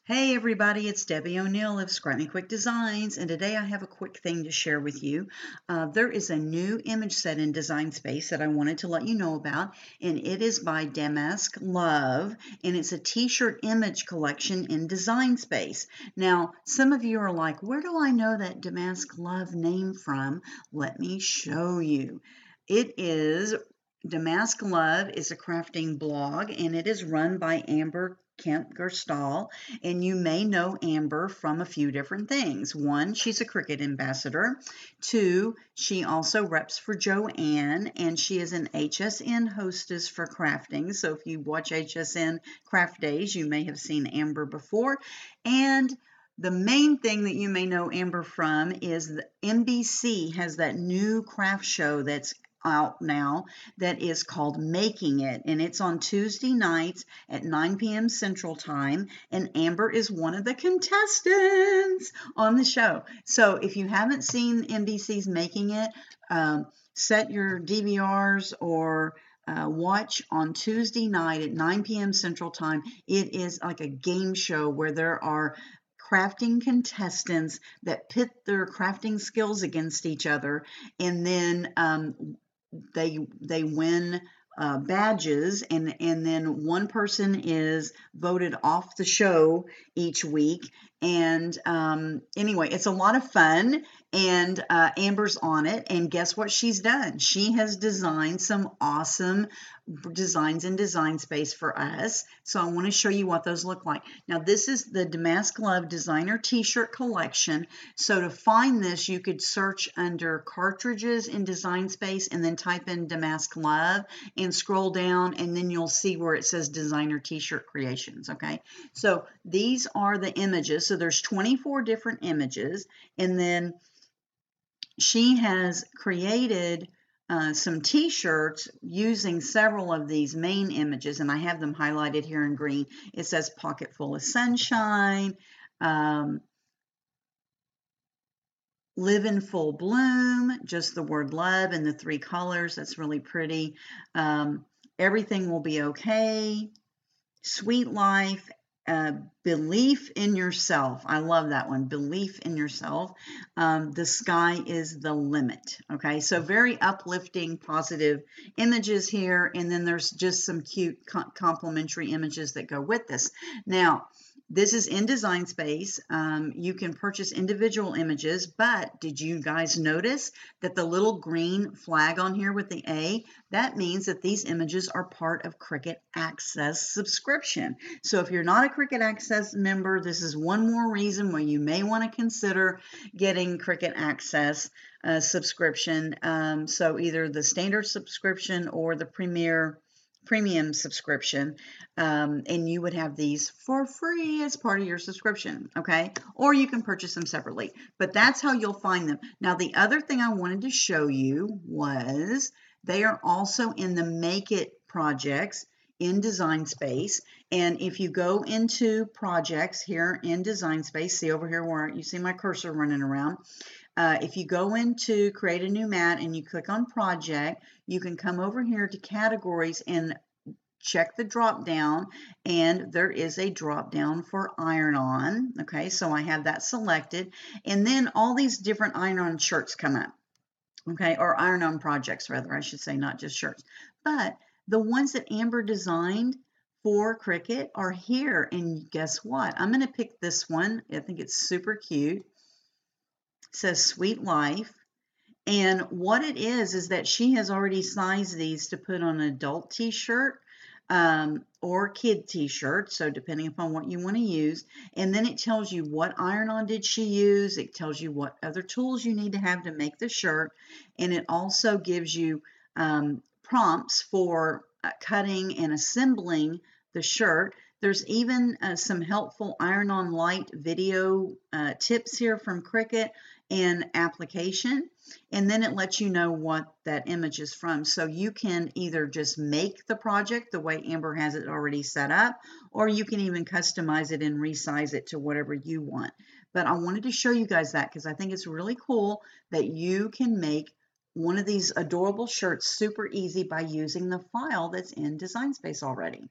Hey everybody, it's Debbie O'Neill of Scrap Me Quick Designs, and today I have a quick thing to share with you. There is a new image set in Design Space that I wanted to let you know about, and it is by Damask Love, and it's a t-shirt image collection in Design Space. Now, some of you are like, where do I know that Damask Love name from? Let me show you. It is Damask Love is a crafting blog, and it is run by Amber Kent Gerstal, and you may know Amber from a few different things. One, she's a Cricut ambassador. Two, she also reps for Joanne, and she is an HSN hostess for crafting. So if you watch HSN Craft Days, you may have seen Amber before. And the main thing that you may know Amber from is the NBC has that new craft show that's out now that is called Making It, and it's on Tuesday nights at 9 p.m. Central Time, and Amber is one of the contestants on the show. So if you haven't seen NBC's Making It, set your DVRs or watch on Tuesday night at 9 p.m. Central Time. It is like a game show where there are crafting contestants that pit their crafting skills against each other, and then they win badges, and then one person is voted off the show each week. And anyway, it's a lot of fun, and Amber's on it, and guess what she's done? She has designed some awesome designs in Design Space for us. So I want to show you what those look like. Now, this is the Damask Love Designer T-shirt collection. So to find this, you could search under cartridges in Design Space and then type in Damask Love and scroll down, and then you'll see where it says Designer T-shirt Creations. Okay, so these are the images. So there's 24 different images, and then she has created some t-shirts using several of these main images, and I have them highlighted here in green. It says Pocket Full of Sunshine, Live in Full Bloom, just the word love and the three colors. That's really pretty. Everything Will Be Okay, Sweet Life, Belief in Yourself. I love that one. Belief in yourself. The sky is the limit. Okay, so very uplifting, positive images here, and then there's just some cute complimentary images that go with this. Now, this is in Design Space. You can purchase individual images, but did you guys notice that the little green flag on here with the A, that means that these images are part of Cricut Access subscription. So if you're not a Cricut Access member, this is one more reason why you may want to consider getting Cricut Access subscription. So either the standard subscription or the premium subscription, and you would have these for free as part of your subscription. Okay, or you can purchase them separately, but that's how you'll find them. Now, the other thing I wanted to show you was they are also in the Make It projects in Design Space. And if you go into projects here in Design Space, see over here where you see my cursor running around, if you go into Create a New Mat and you click on Project, you can come over here to Categories and check the drop down, and there is a drop down for iron-on. Okay, so I have that selected, and then all these different iron-on shirts come up. Okay, or iron-on projects rather, I should say, not just shirts. But the ones that Amber designed for Cricut are here, and guess what? I'm going to pick this one. I think it's super cute. It says Sweet Life, and what it is that she has already sized these to put on an adult t-shirt or kid t-shirt, so depending upon what you want to use. And then it tells you what iron-on did she use. It tells you what other tools you need to have to make the shirt, and it also gives you prompts for cutting and assembling the shirt. There's even some helpful iron-on light video tips here from Cricut and application, and then it lets you know what that image is from. So you can either just make the project the way Amber has it already set up, or you can even customize it and resize it to whatever you want. But I wanted to show you guys that because I think it's really cool that you can make one of these adorable shirts super easy by using the file that's in Design Space already.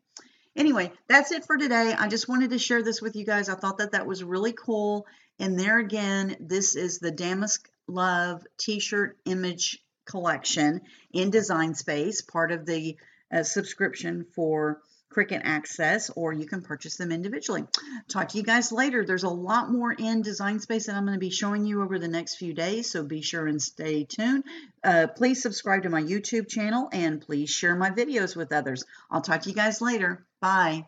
Anyway, that's it for today. I just wanted to share this with you guys. I thought that that was really cool. And there again, this is the Damask Love T-shirt image collection in Design Space, part of the subscription for Cricut Access, or you can purchase them individually. Talk to you guys later. There's a lot more in Design Space that I'm going to be showing you over the next few days, so be sure and stay tuned. Please subscribe to my YouTube channel, and please share my videos with others. I'll talk to you guys later. Bye.